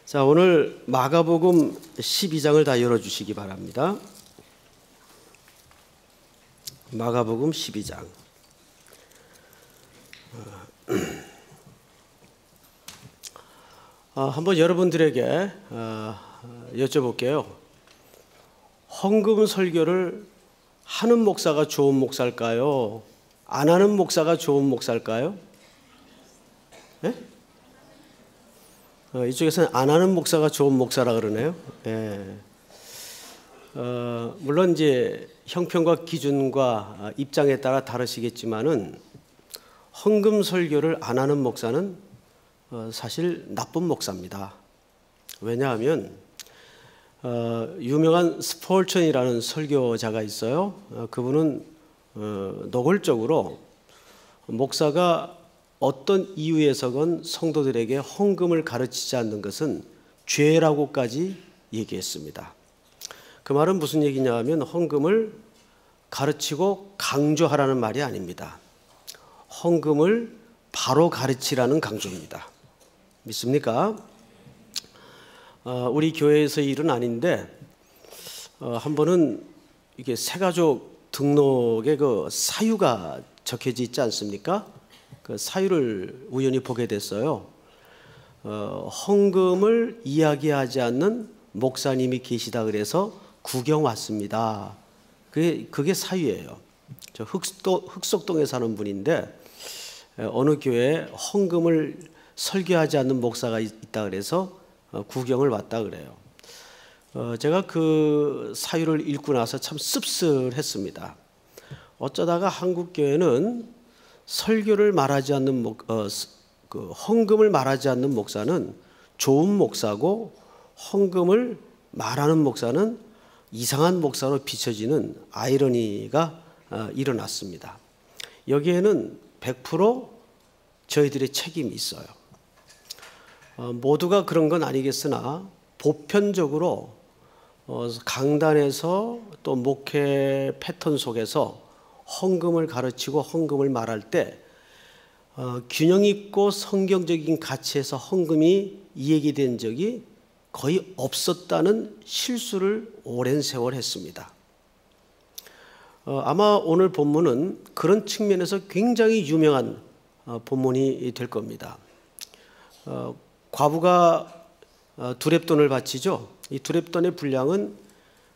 자, 오늘 마가복음 12장을 다 열어주시기 바랍니다. 마가복음 12장. 한번 여러분들에게 여쭤볼게요. 헌금 설교를 하는 목사가 좋은 목사일까요? 안 하는 목사가 좋은 목사일까요? 네? 이쪽에서는 안 하는 목사가 좋은 목사라 그러네요. 예. 물론 이제 형평과 기준과 입장에 따라 다르시겠지만은 헌금 설교를 안 하는 목사는 사실 나쁜 목사입니다. 왜냐하면 유명한 스폴천이라는 설교자가 있어요. 그분은 노골적으로 목사가 어떤 이유에서건 성도들에게 헌금을 가르치지 않는 것은 죄라고까지 얘기했습니다. 그 말은 무슨 얘기냐 하면 헌금을 가르치고 강조하라는 말이 아닙니다. 헌금을 바로 가르치라는 강조입니다. 믿습니까? 우리 교회에서의 일은 아닌데 한 번은 이게 새가족 등록에 그 사유가 적혀져 있지 않습니까? 그 사유를 우연히 보게 됐어요. 헌금을 이야기하지 않는 목사님이 계시다 그래서 구경 왔습니다. 그게 사유예요. 저 흑석동에 사는 분인데 어느 교회에 헌금을 설교하지 않는 목사가 있다 그래서 구경을 왔다 그래요. 제가 그 사유를 읽고 나서 참 씁쓸했습니다. 어쩌다가 한국 교회는 설교를 말하지 않는 헌금을 말하지 않는 목사는 좋은 목사고 헌금을 말하는 목사는 이상한 목사로 비춰지는 아이러니가 일어났습니다. 여기에는 100% 저희들의 책임이 있어요. 모두가 그런 건 아니겠으나 보편적으로 강단에서 또 목회 패턴 속에서 헌금을 가르치고 헌금을 말할 때 균형 있고 성경적인 가치에서 헌금이 이야기된 적이 거의 없었다는 실수를 오랜 세월 했습니다. 아마 오늘 본문은 그런 측면에서 굉장히 유명한 본문이 될 겁니다. 과부가 두렙돈을 바치죠. 이 두렙돈의 분량은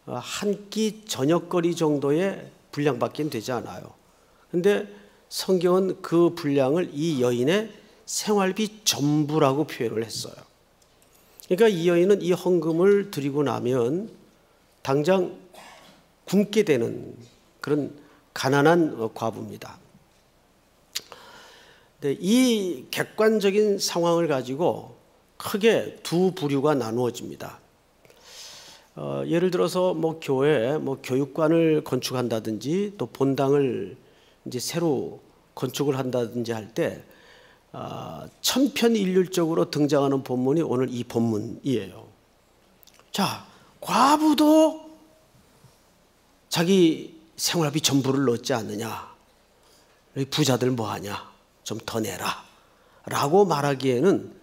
한 끼 저녁거리 정도의 분량밖에 되지 않아요. 그런데 성경은 그 분량을 이 여인의 생활비 전부라고 표현을 했어요. 그러니까 이 여인은 이 헌금을 드리고 나면 당장 굶게 되는 그런 가난한 과부입니다. 근데 이 객관적인 상황을 가지고 크게 두 부류가 나누어집니다. 예를 들어서 교회 교육관을 건축한다든지 또 본당을 이제 새로 건축을 한다든지 할 때 천편일률적으로 등장하는 본문이 오늘 이 본문이에요. 자, 과부도 자기 생활비 전부를 넣지 않느냐? 부자들 뭐하냐? 좀 더 내라 라고 말하기에는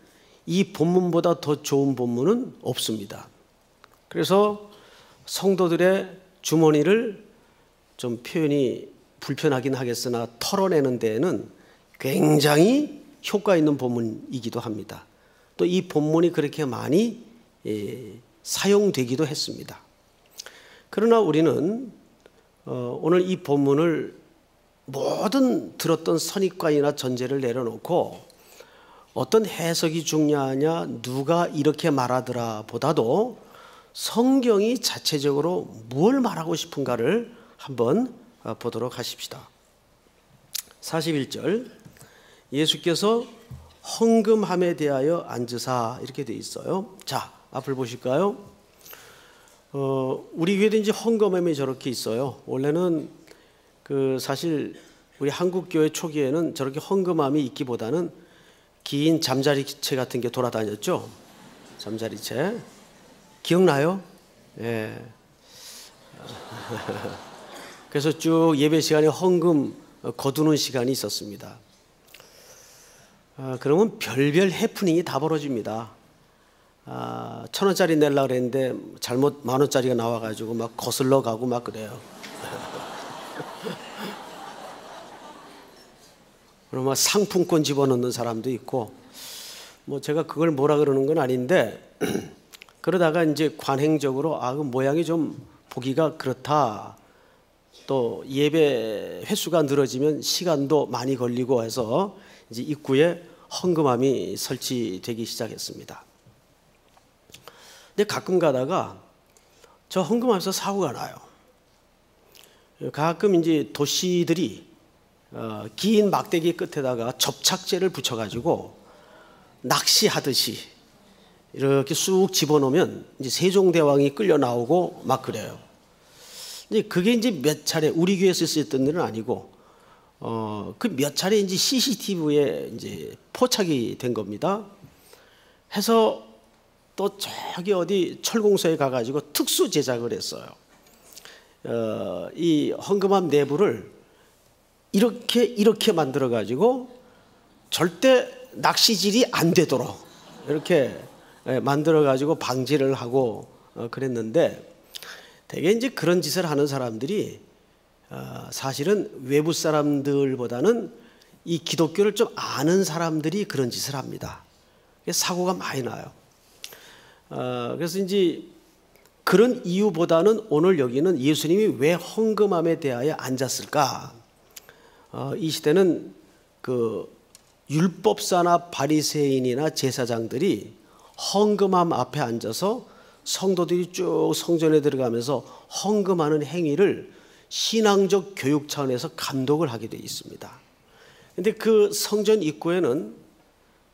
이 본문보다 더 좋은 본문은 없습니다. 그래서 성도들의 주머니를 좀 표현이 불편하긴 하겠으나 털어내는 데에는 굉장히 효과 있는 본문이기도 합니다. 또 이 본문이 그렇게 많이 사용되기도 했습니다. 그러나 우리는 오늘 이 본문을 모든 들었던 선입관이나 전제를 내려놓고 어떤 해석이 중요하냐, 누가 이렇게 말하더라 보다도 성경이 자체적으로 뭘 말하고 싶은가를 한번 보도록 하십시다. 41절 예수께서 헌금함에 대하여 앉으사 이렇게 돼 있어요. 자, 앞을 보실까요? 우리 교회도 이제 헌금함이 저렇게 있어요. 원래는 사실 우리 한국 교회 초기에는 저렇게 헌금함이 있기보다는 긴 잠자리채 같은 게 돌아다녔죠. 잠자리채 기억나요? 예. 그래서 쭉 예배 시간에 헌금 거두는 시간이 있었습니다. 그러면 별별 해프닝이 다 벌어집니다. 1,000원짜리 내려고 그랬는데 잘못 10,000원짜리가 나와가지고 막 거슬러 가고 막 그래요. 그럼 막 상품권 집어넣는 사람도 있고, 뭐 제가 그걸 뭐라 그러는 건 아닌데 그러다가 이제 관행적으로 그 모양이 좀 보기가 그렇다. 또 예배 횟수가 늘어지면 시간도 많이 걸리고 해서 이제 입구에 헌금함이 설치되기 시작했습니다. 근데 가끔 가다가 저 헌금함에서 사고가 나요. 가끔 이제 도시들이 긴 막대기 끝에다가 접착제를 붙여가지고 낚시하듯이 이렇게 쑥 집어넣으면 이제 세종대왕이 끌려 나오고 막 그래요. 이제 그게 이제 몇 차례 우리 교회에서 쓰였던 일은 아니고 그 몇 차례 이제 CCTV에 이제 포착이 된 겁니다. 해서 또 저기 어디 철공소에 가가지고 특수 제작을 했어요. 이 헌금함 내부를 이렇게 만들어 가지고 절대 낚시질이 안 되도록 이렇게 만들어 가지고 방지를 하고 그랬는데, 되게 이제 그런 짓을 하는 사람들이 사실은 외부 사람들보다는 이 기독교를 좀 아는 사람들이 그런 짓을 합니다. 사고가 많이 나요. 그래서 이제 그런 이유보다는 오늘 여기는 예수님이 왜 헌금함에 대하여 앉았을까? 이 시대는 그 율법사나 바리새인이나 제사장들이 헌금함 앞에 앉아서 성도들이 쭉 성전에 들어가면서 헌금하는 행위를 신앙적 교육 차원에서 감독을 하게 되어 있습니다. 그런데 그 성전 입구에는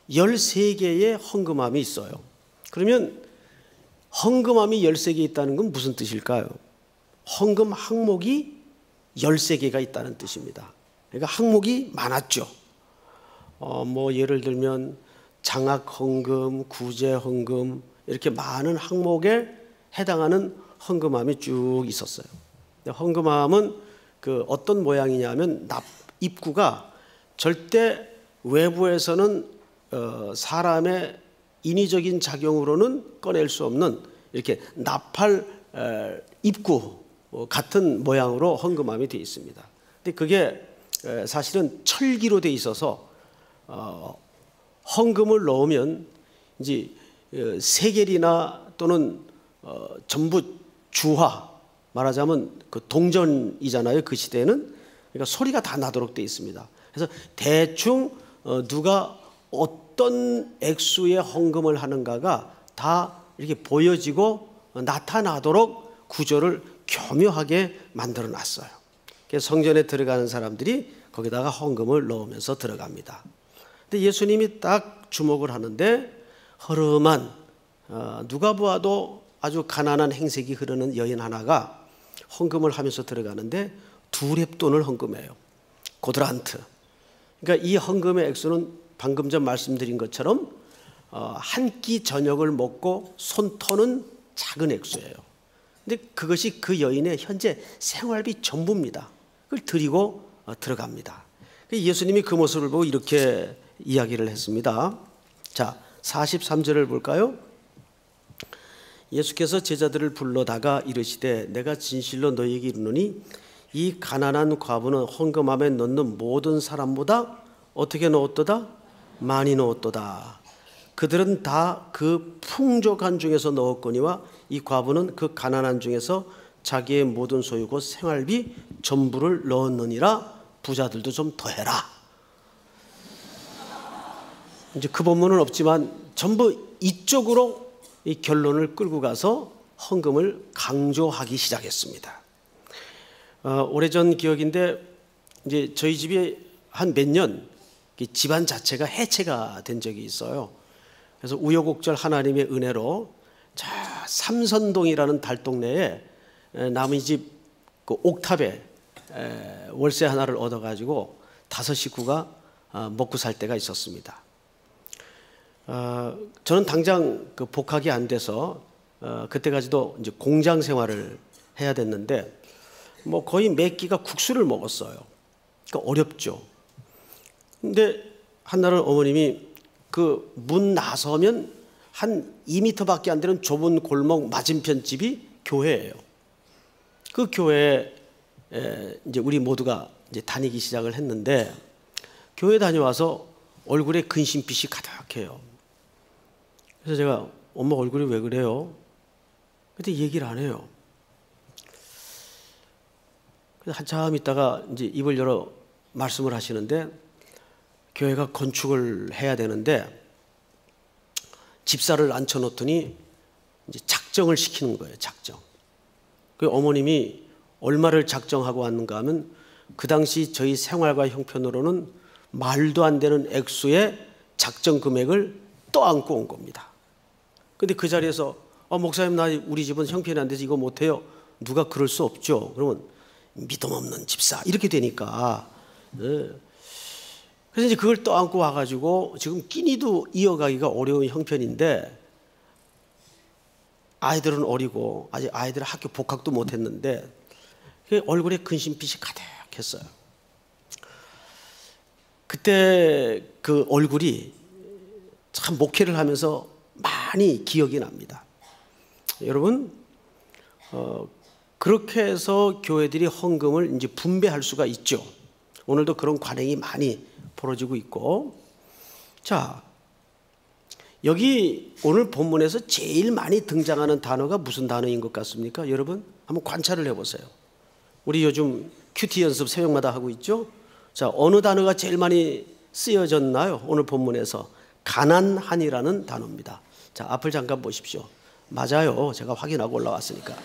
13개의 헌금함이 있어요. 그러면 헌금함이 13개 있다는 건 무슨 뜻일까요? 헌금 항목이 13개가 있다는 뜻입니다. 그러니까 항목이 많았죠. 뭐 예를 들면 장학 헌금, 구제 헌금, 이렇게 많은 항목에 해당하는 헌금함이 쭉 있었어요. 헌금함은 그 어떤 모양이냐면 입구가 절대 외부에서는 사람의 인위적인 작용으로는 꺼낼 수 없는 이렇게 나팔 입구 같은 모양으로 헌금함이 되어 있습니다. 근데 그게 사실은 철기로 되어 있어서 헌금을 넣으면 이제 세겔이나 또는 전부 주화, 말하자면 그 동전이잖아요. 그 시대에는. 그러니까 소리가 다 나도록 되어 있습니다. 그래서 대충 누가 어떤 액수의 헌금을 하는가가 다 이렇게 보여지고 나타나도록 구조를 교묘하게 만들어 놨어요. 그래서 성전에 들어가는 사람들이 거기다가 헌금을 넣으면서 들어갑니다. 근데 예수님이 딱 주목을 하는데, 허름한 누가 보아도 아주 가난한 행색이 흐르는 여인 하나가 헌금을 하면서 들어가는데 2렙돈을 헌금해요. 고드란트. 그러니까 이 헌금의 액수는 방금 전 말씀드린 것처럼 한 끼 저녁을 먹고 손 터는 작은 액수예요. 근데 그것이 그 여인의 현재 생활비 전부입니다. 그걸 드리고 들어갑니다. 예수님이 그 모습을 보고 이렇게 이야기를 했습니다. 자, 43절을 볼까요? 예수께서 제자들을 불러다가 이르시되 내가 진실로 너희에게 이르노니 이 가난한 과부는 헌금함에 넣는 모든 사람보다 어떻게 넣었도다? 많이 넣었도다. 그들은 다 그 풍족한 중에서 넣었거니와 이 과부는 그 가난한 중에서 자기의 모든 소유 곧 생활비 전부를 넣었느니라. 부자들도 좀 더해라. 이제 그 본문은 없지만 전부 이쪽으로 이 결론을 끌고 가서 헌금을 강조하기 시작했습니다. 오래전 기억인데 이제 저희 집이 한 몇 년 집안 자체가 해체가 된 적이 있어요. 그래서 우여곡절 하나님의 은혜로 자 삼선동이라는 달동네에 남의 집 그 옥탑에 월세 하나를 얻어가지고 5 식구가 먹고 살 때가 있었습니다. 저는 당장 그 복학이 안 돼서 그때까지도 이제 공장 생활을 해야 됐는데 뭐 거의 매 끼가 국수를 먹었어요. 그러니까 어렵죠. 근데 한날은 어머님이 그 문 나서면 한 2m밖에 안 되는 좁은 골목 맞은편 집이 교회예요. 그 교회에 이제 우리 모두가 이제 다니기 시작을 했는데, 교회 다녀와서 얼굴에 근심빛이 가득해요. 그래서 제가 엄마 얼굴이 왜 그래요? 근데 얘기를 안 해요. 그래서 한참 있다가 이제 입을 열어 말씀을 하시는데, 교회가 건축을 해야 되는데 집사를 앉혀놓더니 이제 작정을 시키는 거예요. 작정. 그 어머님이 얼마를 작정하고 왔는가 하면 그 당시 저희 생활과 형편으로는 말도 안 되는 액수의 작정 금액을 떠안고 온 겁니다. 근데 그 자리에서 목사님, 나 우리 집은 형편이 안 돼서 이거 못해요. 누가 그럴 수 없죠. 그러면 믿음 없는 집사 이렇게 되니까. 그래서 이제 그걸 떠안고 와가지고 지금 끼니도 이어가기가 어려운 형편인데, 아이들은 어리고 아직 아이들 학교 복학도 못했는데 얼굴에 근심빛이 가득했어요. 그때 그 얼굴이 참 목회를 하면서 많이 기억이 납니다. 여러분, 그렇게 해서 교회들이 헌금을 이제 분배할 수가 있죠. 오늘도 그런 관행이 많이 벌어지고 있고. 자, 여기 오늘 본문에서 제일 많이 등장하는 단어가 무슨 단어인 것 같습니까? 여러분 한번 관찰을 해보세요. 우리 요즘 큐티 연습 새벽마다 하고 있죠. 자, 어느 단어가 제일 많이 쓰여졌나요? 오늘 본문에서 가난한이라는 단어입니다. 자, 앞을 잠깐 보십시오. 맞아요. 제가 확인하고 올라왔으니까.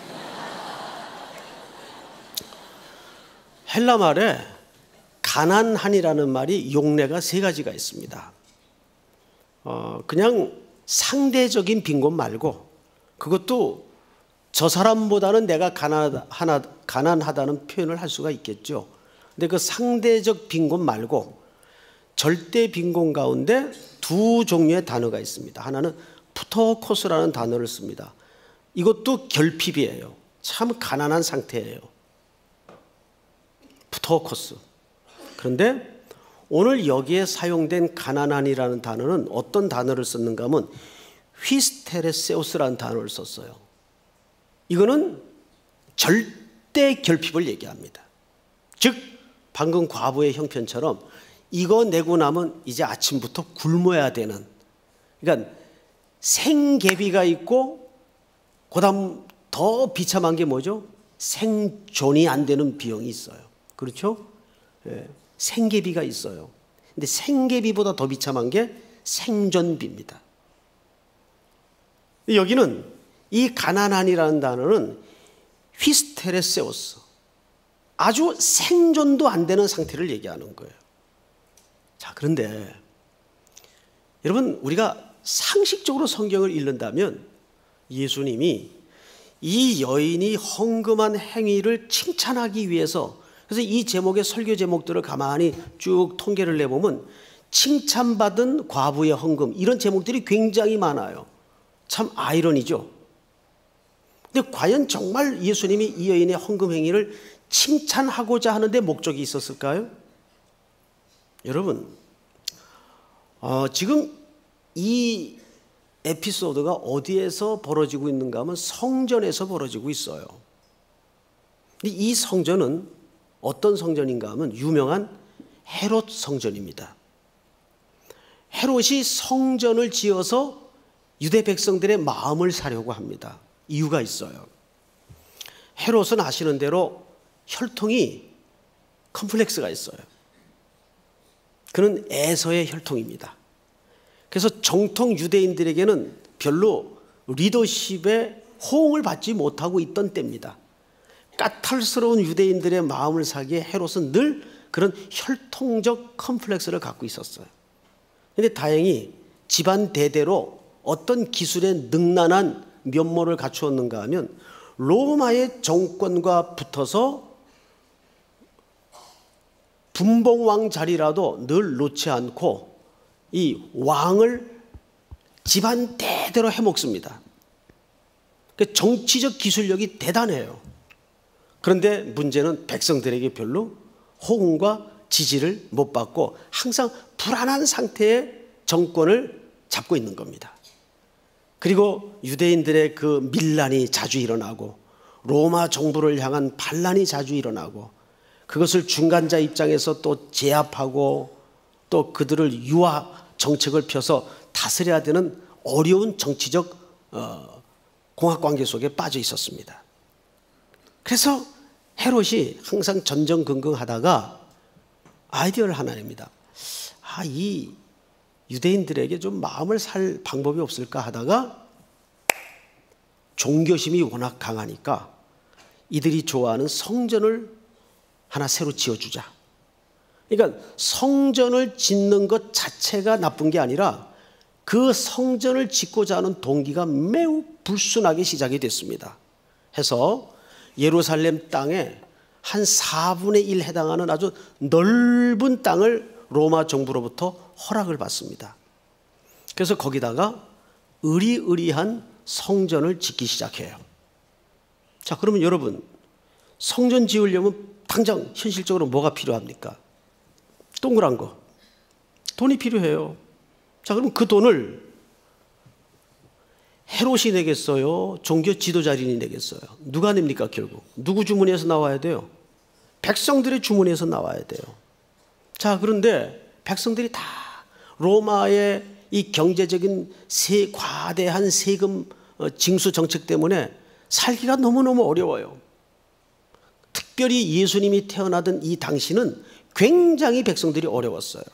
헬라 말에 가난한이라는 말이 용례가 3가지가 있습니다. 그냥 상대적인 빈곤 말고, 그것도 저 사람보다는 내가 가난하다는 표현을 할 수가 있겠죠. 근데 그 상대적 빈곤 말고 절대 빈곤 가운데 2 종류의 단어가 있습니다. 하나는 푸토코스라는 단어를 씁니다. 이것도 결핍이에요. 참 가난한 상태예요. 푸토코스. 그런데 오늘 여기에 사용된 가난한이라는 단어는 어떤 단어를 썼는가 하면 휘스테레세우스라는 단어를 썼어요. 이거는 절대 결핍을 얘기합니다. 즉 방금 과부의 형편처럼 이거 내고 나면 이제 아침부터 굶어야 되는, 그러니까 생계비가 있고 그다음 더 비참한 게 뭐죠? 생존이 안 되는 비용이 있어요. 그렇죠? 예, 생계비가 있어요. 근데 생계비보다 더 비참한 게 생존비입니다. 여기는 이 가난한이라는 단어는 휘스테레세우스, 아주 생존도 안 되는 상태를 얘기하는 거예요. 자, 그런데 여러분, 우리가 상식적으로 성경을 읽는다면 예수님이 이 여인이 헌금한 행위를 칭찬하기 위해서, 그래서 이 제목의 설교 제목들을 가만히 쭉 통계를 내보면 칭찬받은 과부의 헌금, 이런 제목들이 굉장히 많아요. 참 아이러니죠. 근데 과연 정말 예수님이 이 여인의 헌금 행위를 칭찬하고자 하는데 목적이 있었을까요? 여러분, 지금 이 에피소드가 어디에서 벌어지고 있는가 하면 성전에서 벌어지고 있어요. 근데 이 성전은 어떤 성전인가 하면 유명한 헤롯 성전입니다. 헤롯이 성전을 지어서 유대 백성들의 마음을 사려고 합니다. 이유가 있어요. 헤롯은 아시는 대로 혈통이 컴플렉스가 있어요. 그는 에서의 혈통입니다. 그래서 정통 유대인들에게는 별로 리더십에 호응을 받지 못하고 있던 때입니다. 까탈스러운 유대인들의 마음을 사기에 헤롯은 늘 그런 혈통적 컴플렉스를 갖고 있었어요. 그런데 다행히 집안 대대로 어떤 기술에 능란한 면모를 갖추었는가 하면 로마의 정권과 붙어서 분봉왕 자리라도 늘 놓지 않고 이 왕을 집안 대대로 해먹습니다. 정치적 기술력이 대단해요. 그런데 문제는 백성들에게 별로 호응과 지지를 못 받고 항상 불안한 상태의 정권을 잡고 있는 겁니다. 그리고 유대인들의 그 밀란이 자주 일어나고 로마 정부를 향한 반란이 자주 일어나고 그것을 중간자 입장에서 또 제압하고 또 그들을 유화 정책을 펴서 다스려야 되는 어려운 정치적 공학관계 속에 빠져 있었습니다. 그래서 헤롯이 항상 전전긍긍하다가 아이디어를 하나 냅니다. 이 유대인들에게 좀 마음을 살 방법이 없을까 하다가 종교심이 워낙 강하니까 이들이 좋아하는 성전을 하나 새로 지어주자. 그러니까 성전을 짓는 것 자체가 나쁜 게 아니라 그 성전을 짓고자 하는 동기가 매우 불순하게 시작이 됐습니다. 해서 예루살렘 땅에 한 4분의 1 해당하는 아주 넓은 땅을 로마 정부로부터 허락을 받습니다. 그래서 거기다가 으리으리한 성전을 짓기 시작해요. 자, 그러면 여러분, 성전 지으려면 당장 현실적으로 뭐가 필요합니까? 동그란 거, 돈이 필요해요. 자, 그럼 그 돈을 헤롯이 내겠어요? 종교 지도자들이 내겠어요? 누가 냅니까? 결국 누구 주머니에서 나와야 돼요? 백성들의 주머니에서 나와야 돼요. 자, 그런데 백성들이 다 로마의 이 경제적인 과대한 세금 징수 정책 때문에 살기가 너무너무 어려워요. 특별히 예수님이 태어나던 이 당시는 굉장히 백성들이 어려웠어요.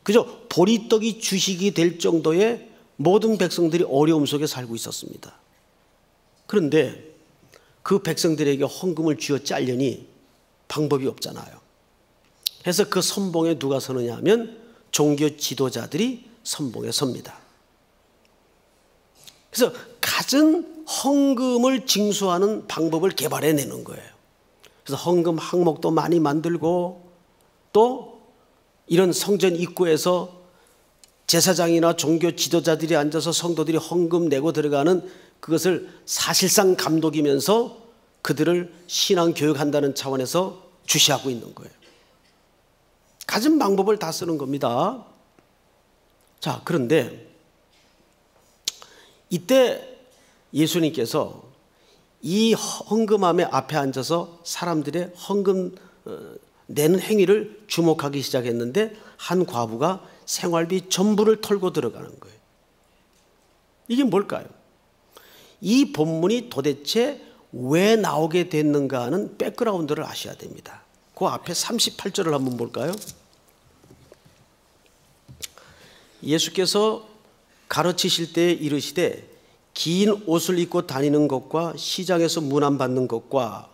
그저 보리떡이 주식이 될 정도의 모든 백성들이 어려움 속에 살고 있었습니다. 그런데 그 백성들에게 헌금을 쥐어짜려니 방법이 없잖아요. 그래서 그 선봉에 누가 서느냐 하면 종교 지도자들이 선봉에 섭니다. 그래서 갖은 헌금을 징수하는 방법을 개발해내는 거예요. 그래서 헌금 항목도 많이 만들고 또 이런 성전 입구에서 제사장이나 종교 지도자들이 앉아서 성도들이 헌금 내고 들어가는 그것을 사실상 감독이면서 그들을 신앙 교육한다는 차원에서 주시하고 있는 거예요. 가진 방법을 다 쓰는 겁니다. 자, 그런데 이때 예수님께서 이 헌금함의 앞에 앉아서 사람들의 헌금 내는 행위를 주목하기 시작했는데 한 과부가 생활비 전부를 털고 들어가는 거예요. 이게 뭘까요? 이 본문이 도대체 왜 나오게 됐는가 하는 백그라운드를 아셔야 됩니다. 그 앞에 38절을 한번 볼까요? 예수께서 가르치실 때 이르시되 긴 옷을 입고 다니는 것과 시장에서 문안받는 것과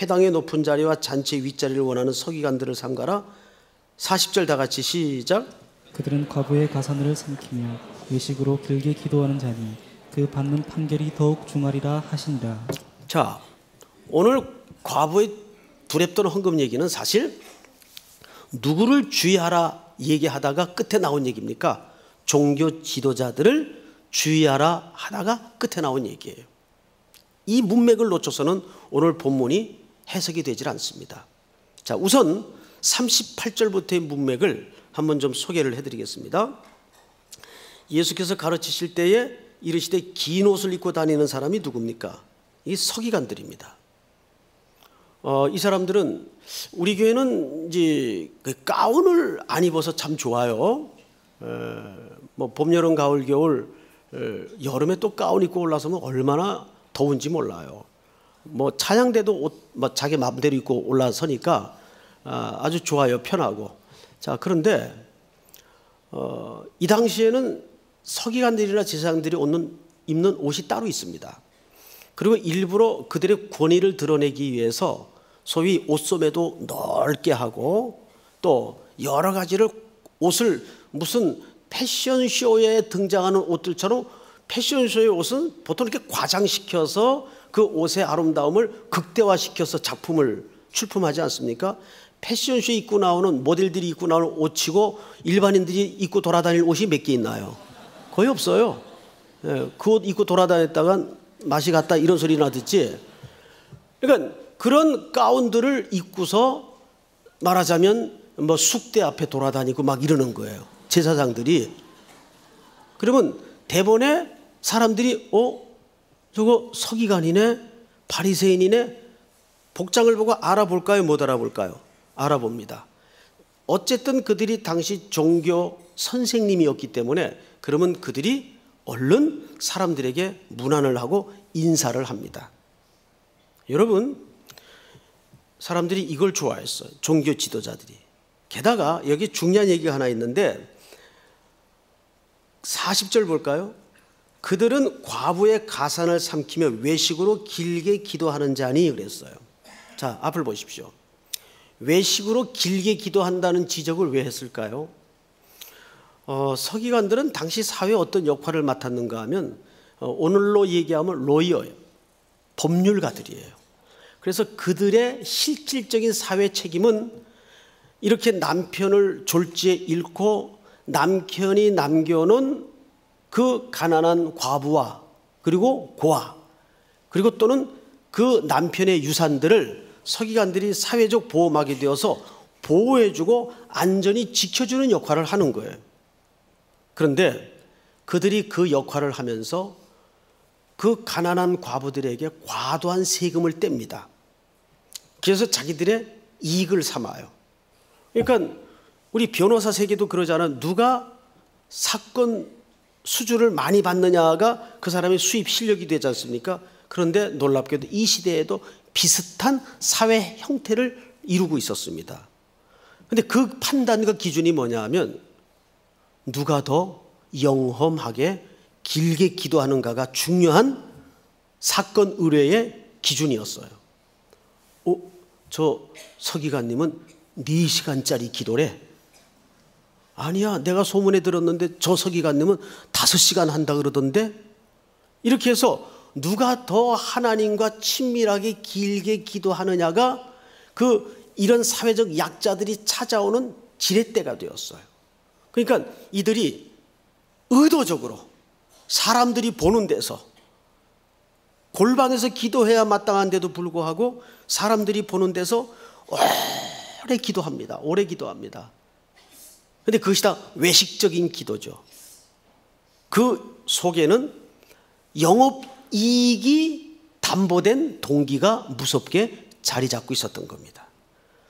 회당의 높은 자리와 잔치 윗자리를 원하는 서기관들을 삼가라. 40절 다 같이 시작. 그들은 과부의 가산을 삼키며 외식으로 길게 기도하는 자니 그 받는 판결이 더욱 중하리라 하시니라. 자, 오늘 과부의 두렵던 헌금 얘기는 사실 누구를 주의하라 얘기하다가 끝에 나온 얘기입니까? 종교 지도자들을 주의하라 하다가 끝에 나온 얘기예요. 이 문맥을 놓쳐서는 오늘 본문이 해석이 되질 않습니다. 자, 우선 38절부터의 문맥을 한번 좀 소개를 해드리겠습니다. 예수께서 가르치실 때에 이르시되 긴 옷을 입고 다니는 사람이 누굽니까? 이 서기관들입니다. 이 사람들은 우리 교회는 이제 그 가운을 안 입어서 참 좋아요. 뭐 봄, 여름, 가을, 겨울 여름에 또 가운 입고 올라서면 얼마나 더운지 몰라요. 뭐 찬양대도 옷 뭐 자기 마음대로 입고 올라서니까 아주 좋아요, 편하고. 자, 그런데 이 당시에는 서기관들이나 제사장들이 입는 옷이 따로 있습니다. 그리고 일부러 그들의 권위를 드러내기 위해서 소위 옷소매도 넓게 하고 또 여러 가지를 옷을 무슨 패션쇼에 등장하는 옷들처럼 패션쇼의 옷은 보통 이렇게 과장시켜서 그 옷의 아름다움을 극대화시켜서 작품을 출품하지 않습니까? 패션쇼에 입고 나오는 모델들이 입고 나오는 옷이고 일반인들이 입고 돌아다닐 옷이 몇 개 있나요? 거의 없어요. 그 옷 입고 돌아다녔다간 맛이 갔다 이런 소리나 듣지. 그러니까 그런 가운들을 입고서 말하자면 뭐 숙대 앞에 돌아다니고 막 이러는 거예요, 제사장들이. 그러면 대본에 사람들이 저거 서기관이네, 바리새인이네, 복장을 보고 알아볼까요, 못 알아볼까요? 알아봅니다. 어쨌든 그들이 당시 종교 선생님이었기 때문에 그러면 그들이 얼른 사람들에게 문안을 하고 인사를 합니다. 여러분, 사람들이 이걸 좋아했어요. 종교 지도자들이. 게다가 여기 중요한 얘기가 하나 있는데 40절 볼까요? 그들은 과부의 가산을 삼키며 외식으로 길게 기도하는 자니 그랬어요. 자, 앞을 보십시오. 외식으로 길게 기도한다는 지적을 왜 했을까요? 서기관들은 당시 사회에 어떤 역할을 맡았는가 하면 오늘로 얘기하면 로이어예요. 법률가들이에요. 그래서 그들의 실질적인 사회 책임은 이렇게 남편을 졸지에 잃고 남편이 남겨놓은 그 가난한 과부와 그리고 고아 그리고 또는 그 남편의 유산들을 서기관들이 사회적 보호막이 되어서 보호해주고 안전히 지켜주는 역할을 하는 거예요. 그런데 그들이 그 역할을 하면서 그 가난한 과부들에게 과도한 세금을 뗍니다. 그래서 자기들의 이익을 삼아요. 그러니까 우리 변호사 세계도 그러잖아요. 누가 사건 수주를 많이 받느냐가 그 사람의 수입 실력이 되지 않습니까? 그런데 놀랍게도 이 시대에도 비슷한 사회 형태를 이루고 있었습니다. 그런데 그 판단과 기준이 뭐냐 하면 누가 더 영험하게 길게 기도하는가가 중요한 사건 의뢰의 기준이었어요. 저 서기관님은 4시간짜리 기도래. 아니야, 내가 소문에 들었는데 저 서기관님은 5시간 한다 그러던데. 이렇게 해서 누가 더 하나님과 친밀하게 길게 기도하느냐가 이런 사회적 약자들이 찾아오는 지렛대가 되었어요. 그러니까 이들이 의도적으로 사람들이 보는 데서 골방에서 기도해야 마땅한데도 불구하고 사람들이 보는 데서 오래 기도합니다. 오래 기도합니다. 그런데 그것이 다 외식적인 기도죠. 그 속에는 영업이익이 담보된 동기가 무섭게 자리 잡고 있었던 겁니다.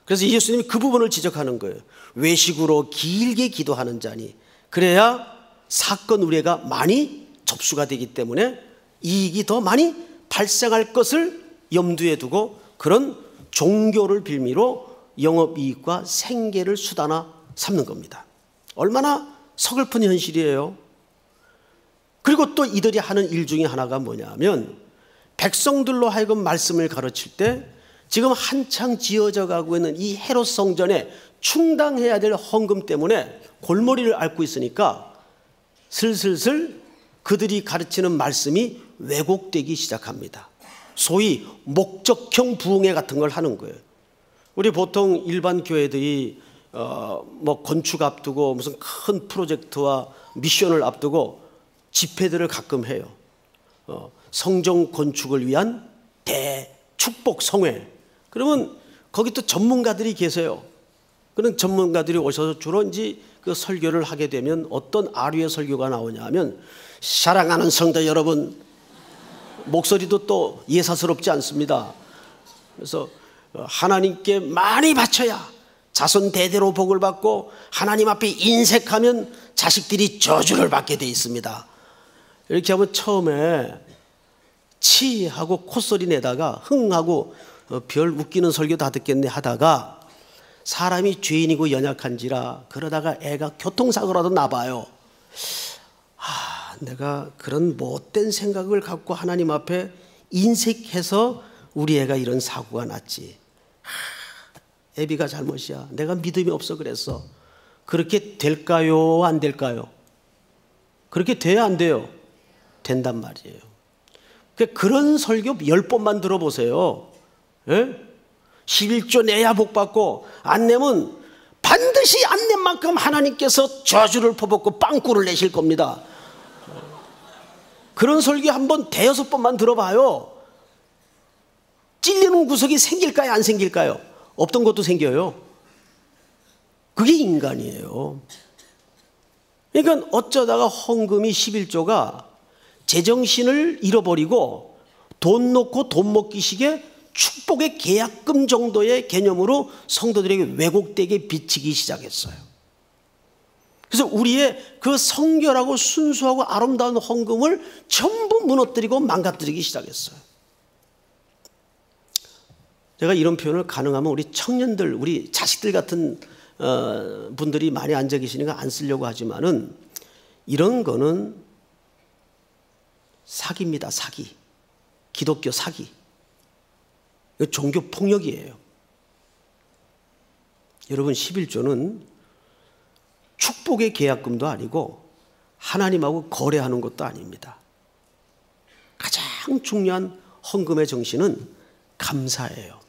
그래서 예수님이 그 부분을 지적하는 거예요. 외식으로 길게 기도하는 자니 그래야 사건 의뢰가 많이 접수가 되기 때문에 이익이 더 많이 발생할 것을 염두에 두고 그런 종교를 빌미로 영업이익과 생계를 수단화 삼는 겁니다. 얼마나 서글픈 현실이에요. 그리고 또 이들이 하는 일 중에 하나가 뭐냐면 백성들로 하여금 말씀을 가르칠 때 지금 한창 지어져 가고 있는 이 헤롯 성전에 충당해야 될 헌금 때문에 골머리를 앓고 있으니까 슬슬슬 그들이 가르치는 말씀이 왜곡되기 시작합니다. 소위 목적형 부흥회 같은 걸 하는 거예요. 우리 보통 일반 교회들이 건축 앞두고 무슨 큰 프로젝트와 미션을 앞두고 집회들을 가끔 해요. 성전 건축을 위한 대축복 성회. 그러면 거기 또 전문가들이 계세요. 그런 전문가들이 오셔서 주로 이제 그 설교를 하게 되면 어떤 아류의 설교가 나오냐 하면 사랑하는 성도 여러분, 목소리도 또 예사스럽지 않습니다. 그래서 하나님께 많이 바쳐야 자손 대대로 복을 받고 하나님 앞에 인색하면 자식들이 저주를 받게 돼 있습니다. 이렇게 하면 처음에 치하고 콧소리 내다가 흥하고 별 웃기는 설교 다 듣겠네 하다가 사람이 죄인이고 연약한지라 그러다가 애가 교통사고라도 나봐요. 내가 그런 못된 생각을 갖고 하나님 앞에 인색해서 우리 애가 이런 사고가 났지. 애비가 잘못이야. 내가 믿음이 없어 그랬어. 그렇게 될까요? 안 될까요? 그렇게 돼야 안 돼요? 된단 말이에요. 그런 설교 10번만 들어보세요. 예? 11조 내야 복 받고 안 내면 반드시 안 낸 만큼 하나님께서 저주를 퍼붓고 빵꾸를 내실 겁니다. 그런 설교 한번 5-6번만 들어봐요. 찔리는 구석이 생길까요? 안 생길까요? 없던 것도 생겨요. 그게 인간이에요. 그러니까 어쩌다가 헌금이 11조가 제정신을 잃어버리고 돈 놓고 돈 먹기식의 축복의 계약금 정도의 개념으로 성도들에게 왜곡되게 비치기 시작했어요. 그래서 우리의 그 성결하고 순수하고 아름다운 헌금을 전부 무너뜨리고 망가뜨리기 시작했어요. 제가 이런 표현을 가능하면 우리 청년들, 우리 자식들 같은 분들이 많이 앉아 계시니까 안 쓰려고 하지만은 이런 거는 사기입니다. 사기. 기독교 사기. 이거 종교 폭력이에요. 여러분, 11조는 축복의 계약금도 아니고 하나님하고 거래하는 것도 아닙니다. 가장 중요한 헌금의 정신은 감사예요.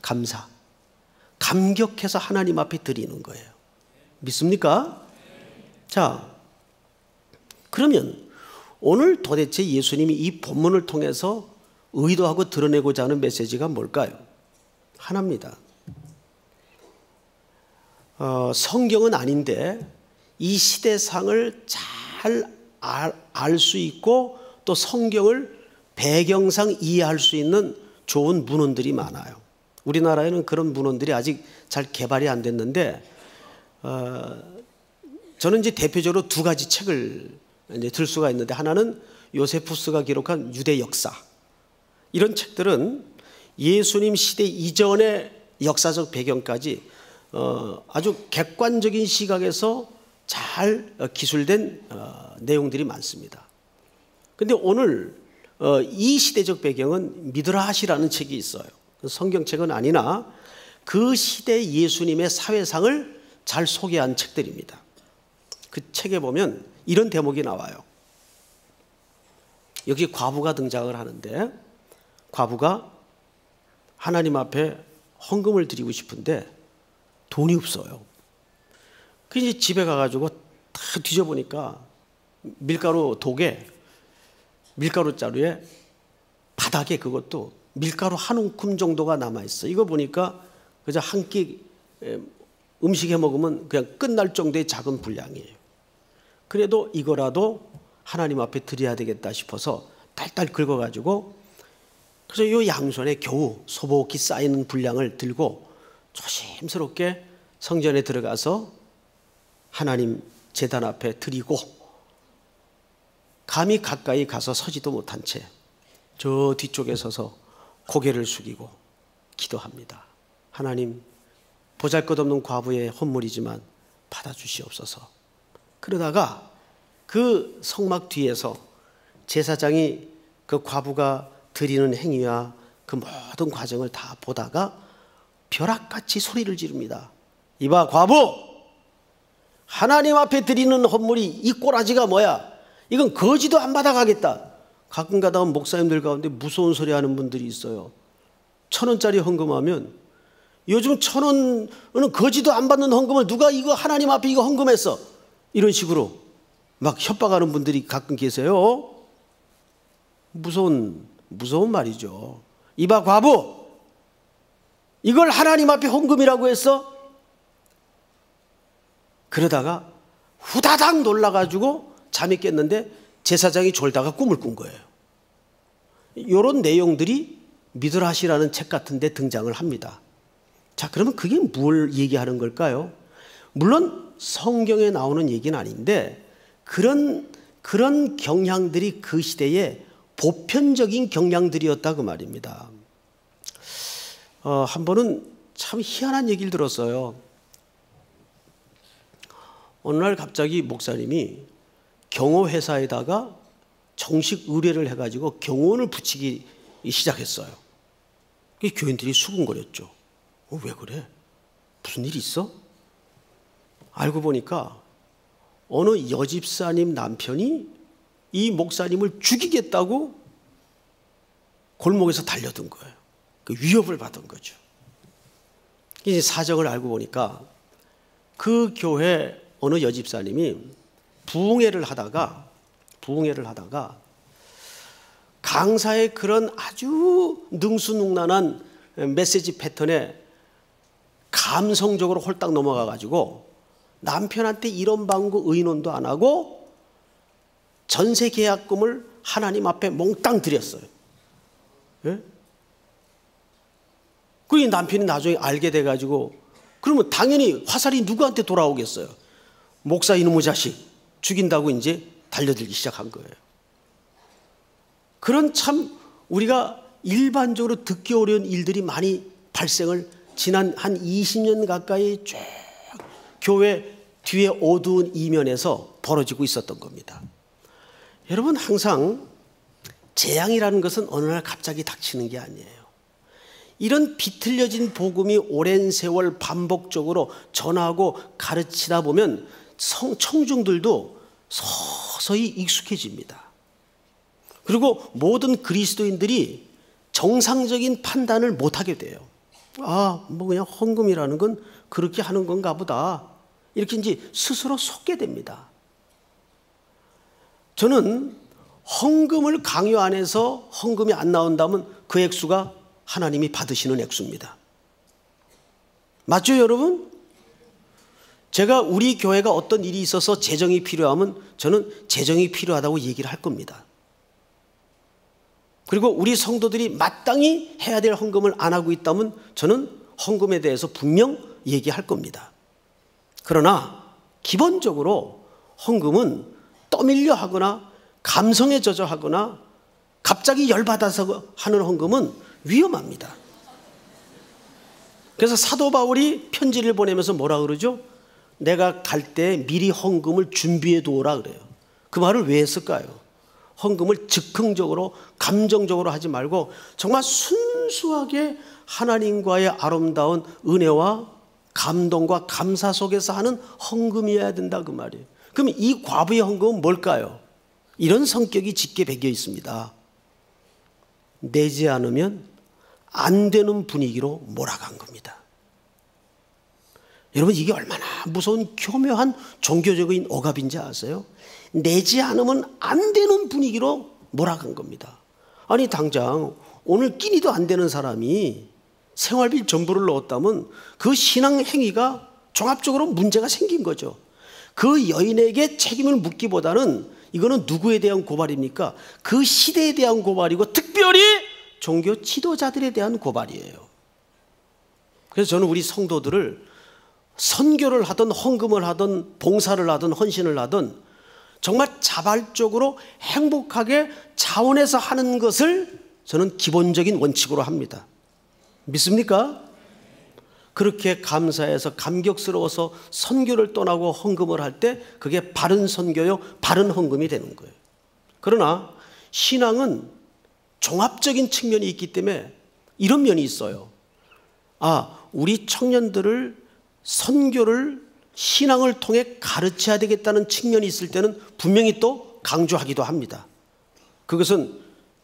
감사. 감격해서 하나님 앞에 드리는 거예요. 믿습니까? 자, 그러면 오늘 도대체 예수님이 이 본문을 통해서 의도하고 드러내고자 하는 메시지가 뭘까요? 하나입니다. 성경은 아닌데 이 시대상을 잘 알 수 있고 또 성경을 배경상 이해할 수 있는 좋은 문헌들이 많아요. 우리나라에는 그런 문헌들이 아직 잘 개발이 안 됐는데 저는 이제 대표적으로 두 가지 책을 이제 들 수가 있는데, 하나는 요세푸스가 기록한 유대 역사. 이런 책들은 예수님 시대 이전의 역사적 배경까지 아주 객관적인 시각에서 잘 기술된 내용들이 많습니다. 그런데 오늘 이 시대적 배경은 미드라시라는 책이 있어요. 성경책은 아니나 그 시대 예수님의 사회상을 잘 소개한 책들입니다. 그 책에 보면 이런 대목이 나와요. 여기 과부가 등장을 하는데, 과부가 하나님 앞에 헌금을 드리고 싶은데 돈이 없어요. 그래서 집에 가가지고 다 뒤져보니까 밀가루 독에, 밀가루 자루에 바닥에 그것도 밀가루 한 움큼 정도가 남아있어. 이거 보니까 그저 한 끼 음식 해 먹으면 그냥 끝날 정도의 작은 분량이에요. 그래도 이거라도 하나님 앞에 드려야 되겠다 싶어서 딸딸 긁어가지고, 그래서 이 양손에 겨우 소복히 쌓이는 분량을 들고 조심스럽게 성전에 들어가서 하나님 제단 앞에 드리고, 감히 가까이 가서 서지도 못한 채 저 뒤쪽에 서서 고개를 숙이고 기도합니다. 하나님, 보잘것없는 과부의 헌물이지만 받아주시옵소서. 그러다가 그 성막 뒤에서 제사장이 그 과부가 드리는 행위와 그 모든 과정을 다 보다가 벼락같이 소리를 지릅니다. 이봐 과부, 하나님 앞에 드리는 헌물이 이 꼬라지가 뭐야? 이건 거지도 안 받아가겠다. 가끔 가다가 목사님들 가운데 무서운 소리 하는 분들이 있어요. 1,000원짜리 헌금하면, 요즘 1,000원은 거지도 안 받는 헌금을 누가 이거 하나님 앞에 이거 헌금했어, 이런 식으로 막 협박하는 분들이 가끔 계세요. 무서운 말이죠. 이봐 과부, 이걸 하나님 앞에 헌금이라고 했어? 그러다가 후다닥 놀라가지고 잠이 깼는데 제사장이 졸다가 꿈을 꾼 거예요. 이런 내용들이 미드라시라는 책 같은 데 등장을 합니다. 자, 그러면 그게 뭘 얘기하는 걸까요? 물론 성경에 나오는 얘기는 아닌데 그런 경향들이 그 시대의 보편적인 경향들이었다 그 말입니다. 한 번은 참 희한한 얘기를 들었어요. 어느 날 갑자기 목사님이 경호회사에다가 정식 의뢰를 해가지고 경호원을 붙이기 시작했어요. 교인들이 수군거렸죠. 왜 그래? 무슨 일 있어? 알고 보니까 어느 여집사님 남편이 이 목사님을 죽이겠다고 골목에서 달려든 거예요. 그 위협을 받은 거죠. 이제 사정을 알고 보니까 그 교회 어느 여집사님이 부흥회를 하다가 강사의 그런 아주 능수능란한 메시지 패턴에 감성적으로 홀딱 넘어가 가지고 남편한테 이런 방구 의논도 안 하고 전세 계약금을 하나님 앞에 몽땅 드렸어요. 예? 그 남편이 나중에 알게 돼가지고 그러면 당연히 화살이 누구한테 돌아오겠어요? 목사 이놈의 자식 죽인다고 이제 달려들기 시작한 거예요. 그런 참 우리가 일반적으로 듣기 어려운 일들이 많이 발생을 지난 한 20년 가까이 쭉 교회 뒤에 어두운 이면에서 벌어지고 있었던 겁니다. 여러분, 항상 재앙이라는 것은 어느 날 갑자기 닥치는 게 아니에요. 이런 비틀려진 복음이 오랜 세월 반복적으로 전하고 가르치다 보면 청중들도 서서히 익숙해집니다. 그리고 모든 그리스도인들이 정상적인 판단을 못하게 돼요. 뭐 그냥 헌금이라는 건 그렇게 하는 건가 보다, 이렇게 이제 스스로 속게 됩니다. 저는 헌금을 강요 안 해서 헌금이 안 나온다면 그 액수가 하나님이 받으시는 액수입니다. 맞죠, 여러분? 제가 우리 교회가 어떤 일이 있어서 재정이 필요하면 저는 재정이 필요하다고 얘기를 할 겁니다. 그리고 우리 성도들이 마땅히 해야 될 헌금을 안 하고 있다면 저는 헌금에 대해서 분명 얘기할 겁니다. 그러나 기본적으로 헌금은 떠밀려 하거나 감성에 젖어 하거나 갑자기 열받아서 하는 헌금은 위험합니다. 그래서 사도 바울이 편지를 보내면서 뭐라 그러죠? 내가 갈 때 미리 헌금을 준비해 두어라 그래요. 그 말을 왜 했을까요? 헌금을 즉흥적으로 감정적으로 하지 말고 정말 순수하게 하나님과의 아름다운 은혜와 감동과 감사 속에서 하는 헌금이어야 된다, 그 말이에요. 그럼 이 과부의 헌금은 뭘까요? 이런 성격이 짙게 배겨 있습니다. 내지 않으면 안 되는 분위기로 몰아간 겁니다. 여러분, 이게 얼마나 무서운 교묘한 종교적인 억압인지 아세요? 내지 않으면 안 되는 분위기로 몰아간 겁니다. 아니, 당장 오늘 끼니도 안 되는 사람이 생활비 전부를 넣었다면 그 신앙 행위가 종합적으로 문제가 생긴 거죠. 그 여인에게 책임을 묻기보다는 이거는 누구에 대한 고발입니까? 그 시대에 대한 고발이고 특별히 종교 지도자들에 대한 고발이에요. 그래서 저는 우리 성도들을 선교를 하든 헌금을 하든 봉사를 하든 헌신을 하든 정말 자발적으로 행복하게 자원해서 하는 것을 저는 기본적인 원칙으로 합니다. 믿습니까? 그렇게 감사해서 감격스러워서 선교를 떠나고 헌금을 할 때 그게 바른 선교요, 바른 헌금이 되는 거예요. 그러나 신앙은 종합적인 측면이 있기 때문에 이런 면이 있어요. 우리 청년들을 선교를 신앙을 통해 가르쳐야 되겠다는 측면이 있을 때는 분명히 또 강조하기도 합니다. 그것은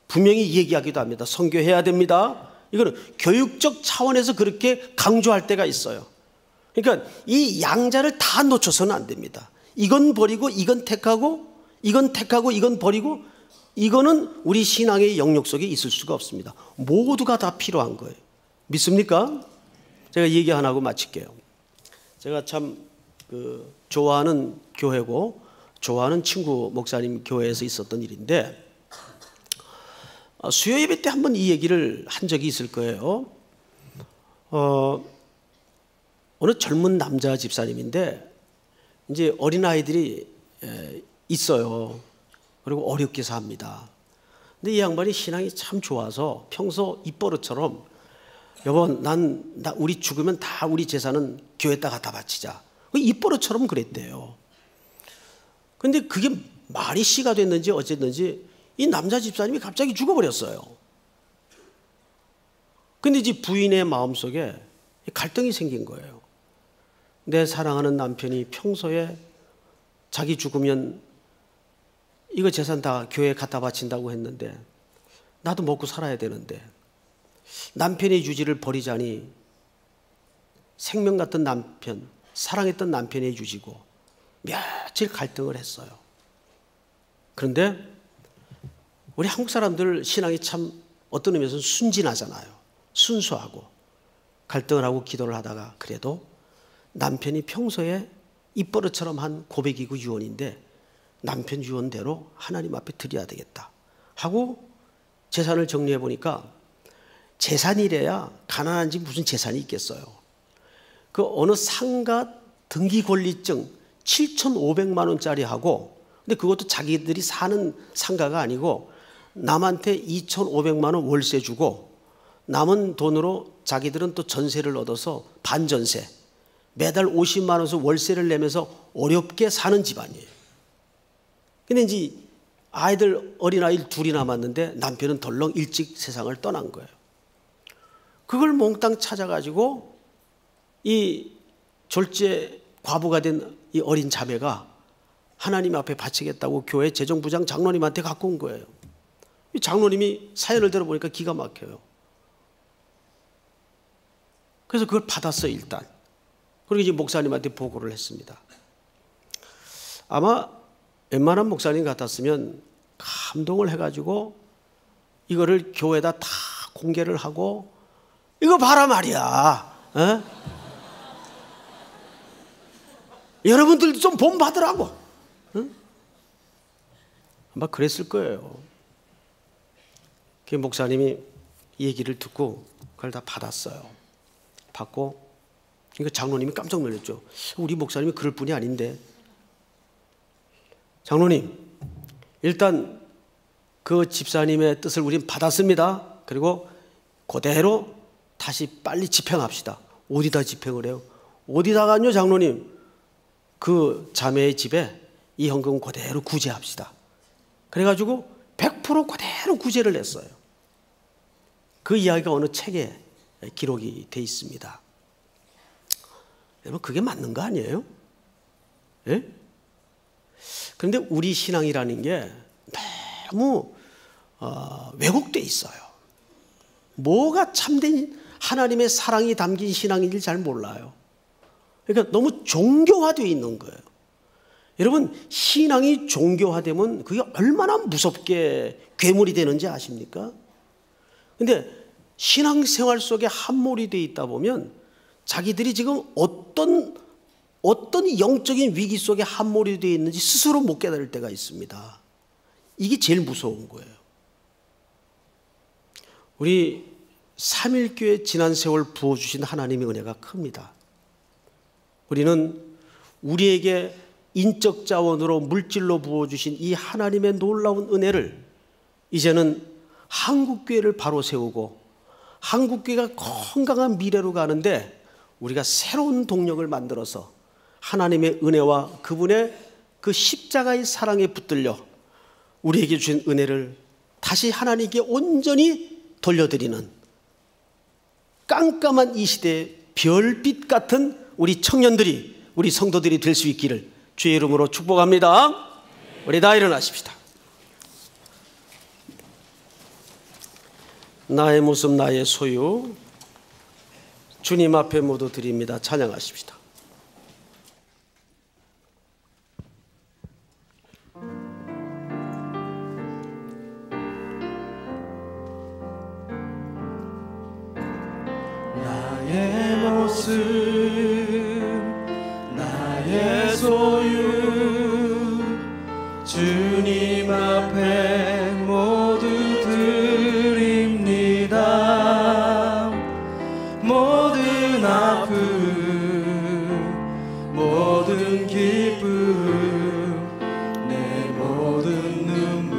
분명히 얘기하기도 합니다. 선교해야 됩니다. 이거는 교육적 차원에서 그렇게 강조할 때가 있어요. 그러니까 이 양자를 다 놓쳐서는 안 됩니다. 이건 버리고 이건 택하고 이건 택하고 이건 버리고, 이거는 우리 신앙의 영역 속에 있을 수가 없습니다. 모두가 다 필요한 거예요. 믿습니까? 제가 얘기 하나 하고 마칠게요. 제가 참 좋아하는 교회고 좋아하는 친구 목사님 교회에서 있었던 일인데, 수요 예배 때 한번 이 얘기를 한 적이 있을 거예요. 어느 젊은 남자 집사님인데 이제 어린아이들이 있어요. 그리고 어렵게 삽니다. 근데 이 양반이 신앙이 참 좋아서 평소 입버릇처럼 여보, 우리 죽으면 다 우리 재산은 교회에다 갖다 바치자. 입버릇처럼 그랬대요. 근데 그게 말이 씨가 됐는지 어쨌든지 이 남자 집사님이 갑자기 죽어버렸어요. 근데 이제 부인의 마음속에 갈등이 생긴 거예요. 내 사랑하는 남편이 평소에 자기 죽으면 이거 재산 다 교회에 갖다 바친다고 했는데 나도 먹고 살아야 되는데 남편의 유지를 버리자니 생명 같은 남편, 사랑했던 남편의 유지고 며칠 갈등을 했어요. 그런데 우리 한국 사람들 신앙이 참 어떤 의미에서는 순진하잖아요. 순수하고 갈등을 하고 기도를 하다가 그래도 남편이 평소에 입버릇처럼 한 고백이고 유언인데 남편 유언대로 하나님 앞에 드려야 되겠다. 하고 재산을 정리해 보니까 재산이래야 가난한지 무슨 재산이 있겠어요. 그 어느 상가 등기 권리증 7,500만 원짜리 하고, 근데 그것도 자기들이 사는 상가가 아니고 남한테 2,500만 원 월세 주고 남은 돈으로 자기들은 또 전세를 얻어서 반전세 매달 50만 원씩 월세를 내면서 어렵게 사는 집안이에요. 근데 이제 아이들, 어린아이 둘이 남았는데 남편은 덜렁 일찍 세상을 떠난 거예요. 그걸 몽땅 찾아가지고 이 졸제 과부가 된 이 어린 자매가 하나님 앞에 바치겠다고 교회 재정부장 장로님한테 갖고 온 거예요. 이 장로님이 사연을 들어보니까 기가 막혀요. 그래서 그걸 받았어요, 일단. 그리고 이제 목사님한테 보고를 했습니다. 아마 웬만한 목사님 같았으면 감동을 해가지고 이거를 교회에다 다 공개를 하고, 이거 봐라 말이야. 에? 여러분들도 좀 본받으라고. 응? 아마 그랬을 거예요. 그 목사님이 이 얘기를 듣고 그걸 다 받았어요. 받고, 그러니까 장로님이 깜짝 놀랐죠. 우리 목사님이 그럴 뿐이 아닌데. 장로님, 일단 그 집사님의 뜻을 우린 받았습니다. 그리고 그대로 다시 빨리 집행합시다. 어디다 집행을 해요? 어디다가요, 장로님? 그 자매의 집에 이 현금 그대로 구제합시다. 그래가지고 100% 그대로 구제를 했어요. 그 이야기가 어느 책에 기록이 돼 있습니다. 여러분, 그게 맞는 거 아니에요? 예? 그런데 우리 신앙이라는 게 너무 왜곡돼 있어요. 뭐가 참된 하나님의 사랑이 담긴 신앙인지 잘 몰라요. 그러니까 너무 종교화되어 있는 거예요. 여러분, 신앙이 종교화되면 그게 얼마나 무섭게 괴물이 되는지 아십니까? 그런데 신앙생활 속에 함몰이 되어 있다 보면 자기들이 지금 어떤 영적인 위기 속에 함몰이 되어 있는지 스스로 못 깨달을 때가 있습니다. 이게 제일 무서운 거예요. 우리 삼일교회 지난 세월 부어주신 하나님의 은혜가 큽니다. 우리는 우리에게 인적 자원으로 물질로 부어주신 이 하나님의 놀라운 은혜를 이제는 한국교회를 바로 세우고 한국교회가 건강한 미래로 가는데 우리가 새로운 동력을 만들어서 하나님의 은혜와 그분의 그 십자가의 사랑에 붙들려 우리에게 주신 은혜를 다시 하나님께 온전히 돌려드리는 깜깜한 이 시대의 별빛 같은 우리 청년들이, 우리 성도들이 될 수 있기를 주의 이름으로 축복합니다. 우리 다 일어나십시다. 나의 모습 나의 소유 주님 앞에 모두 드립니다. 찬양하십시다. 나의 모습 나의 소유 주님 앞에 모두 드립니다. 모든 아픔 모든 기쁨 내 모든 눈물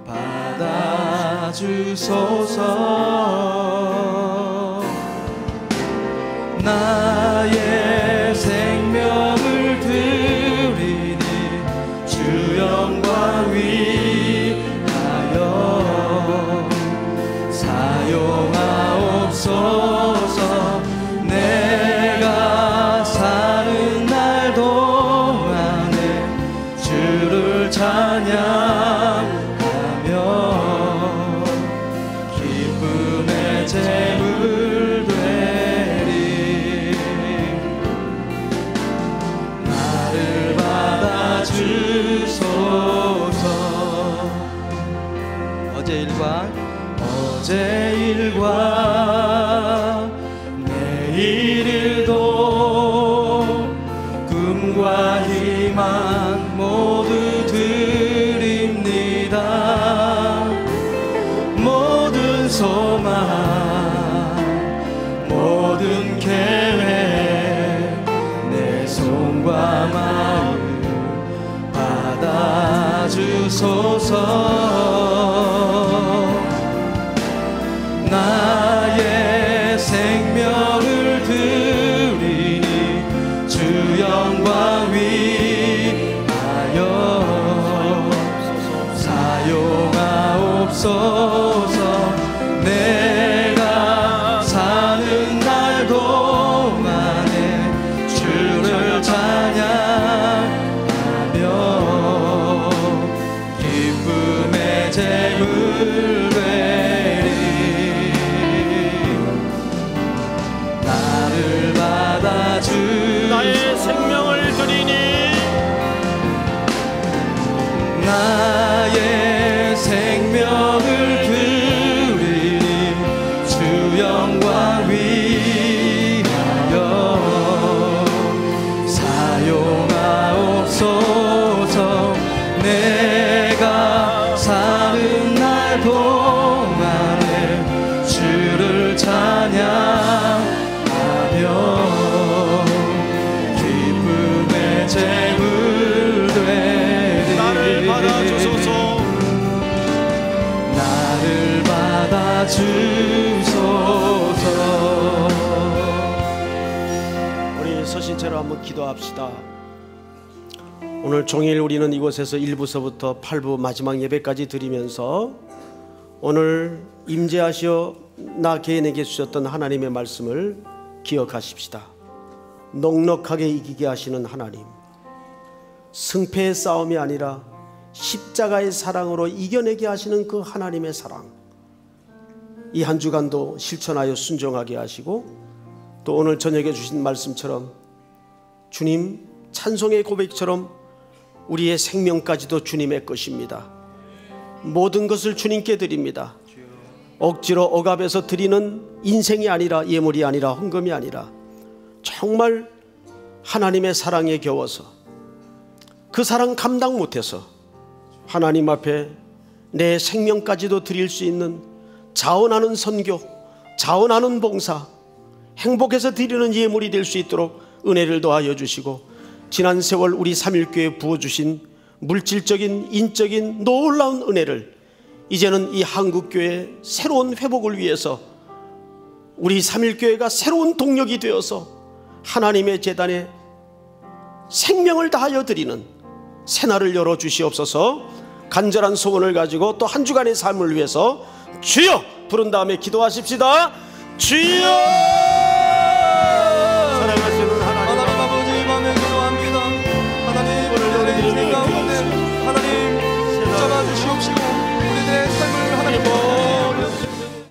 받아주소서. 나의 생명을 드리니 주 영광 위하여 사용하옵소서. 내가 사는 날 동안에 주를 찬양하며 기쁨의 제물 주소서. 어제 일과 내일 일도 꿈과 희망 모두 드립니다. 나의 생명을 드리니 주 영광 위하여 사용하옵소서. 내가 사는 날 동안에 주를 찬양하며 기쁨의 제물 되리. 나를 받아주 나의 생명을 드리니 나의 생명을 드리니 주 영광 위하여 사용하옵소서. 내가 사는 날 동안에 주를 찬양하며 기쁨의 제물 되리. 나를 받아주소서. 나를 받아주소서. 우리 서신 채로 한번 기도합시다. 오늘 종일 우리는 이곳에서 1부서부터 8부 마지막 예배까지 드리면서 오늘 임재하시어 나 개인에게 주셨던 하나님의 말씀을 기억하십시다. 넉넉하게 이기게 하시는 하나님, 승패의 싸움이 아니라 십자가의 사랑으로 이겨내게 하시는 그 하나님의 사랑, 이 한 주간도 실천하여 순종하게 하시고 또 오늘 저녁에 주신 말씀처럼 주님 찬송의 고백처럼 우리의 생명까지도 주님의 것입니다. 모든 것을 주님께 드립니다. 억지로 억압해서 드리는 인생이 아니라, 예물이 아니라, 헌금이 아니라 정말 하나님의 사랑에 겨워서 그 사랑 감당 못해서 하나님 앞에 내 생명까지도 드릴 수 있는 자원하는 선교, 자원하는 봉사, 행복해서 드리는 예물이 될 수 있도록 은혜를 더하여 주시고 지난 세월 우리 삼일교회에 부어주신 물질적인, 인적인 놀라운 은혜를 이제는 이 한국교회의 새로운 회복을 위해서 우리 삼일교회가 새로운 동력이 되어서 하나님의 제단에 생명을 다하여 드리는 새날을 열어주시옵소서. 간절한 소원을 가지고 또 한 주간의 삶을 위해서 주여 부른 다음에 기도하십시다. 주여.